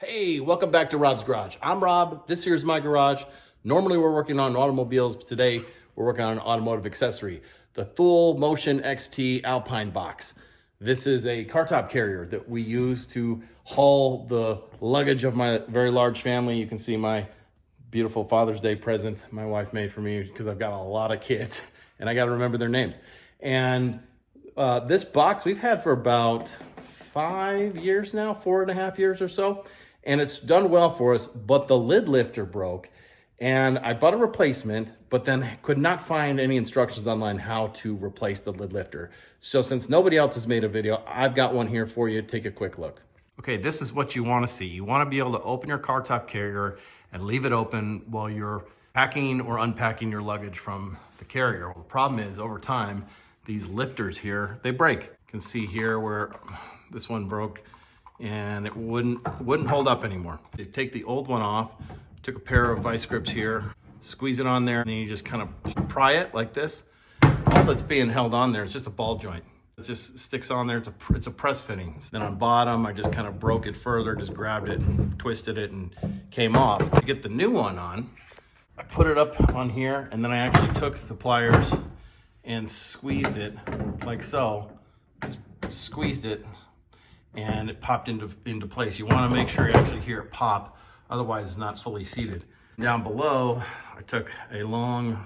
Hey, welcome back to Robb's Garage. I'm Robb. This here's my garage. Normally we're working on automobiles, but today we're working on an automotive accessory, the Thule Motion XT Alpine box. This is a car top carrier that we use to haul the luggage of my very large family. You can see my beautiful Father's Day present my wife made for me because I've got a lot of kids and I got to remember their names. And this box we've had for about 5 years now, 4.5 years or so. And it's done well for us, but the lid lifter broke and I bought a replacement, but then could not find any instructions online how to replace the lid lifter. So since nobody else has made a video, I've got one here for you. Take a quick look. Okay, this is what you want to see. You want to be able to open your car top carrier and leave it open while you're packing or unpacking your luggage from the carrier. Well, the problem is over time, these lifters here, they break. You can see here where this one broke and it wouldn't hold up anymore. You take the old one off, took a pair of vice grips here, squeeze it on there, and then you just kind of pry it like this. All that's being held on there is just a ball joint. It just sticks on there. It's a press fitting. Then on bottom, I just kind of broke it further, just grabbed it and twisted it and came off. To get the new one on, I put it up on here, and then I actually took the pliers and squeezed it like so. Just squeezed it, and it popped into place. You want to make sure you actually hear it pop, otherwise it's not fully seated. Down below, I took a long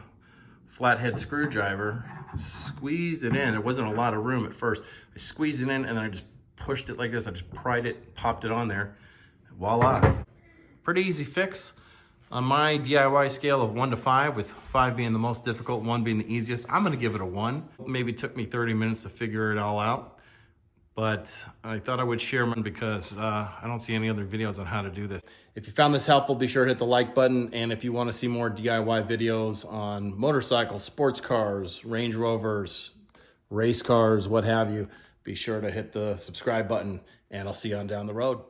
flathead screwdriver, squeezed it in. There wasn't a lot of room at first. I squeezed it in and then I just pushed it like this. I just pried it, popped it on there. Voila. Pretty easy fix. On my DIY scale of 1 to 5, with 5 being the most difficult, 1 being the easiest, I'm gonna give it a 1. Maybe it took me 30 minutes to figure it all out. But I thought I would share one because I don't see any other videos on how to do this. If you found this helpful, be sure to hit the like button. And if you want to see more DIY videos on motorcycles, sports cars, Range Rovers, race cars, what have you, be sure to hit the subscribe button and I'll see you on down the road.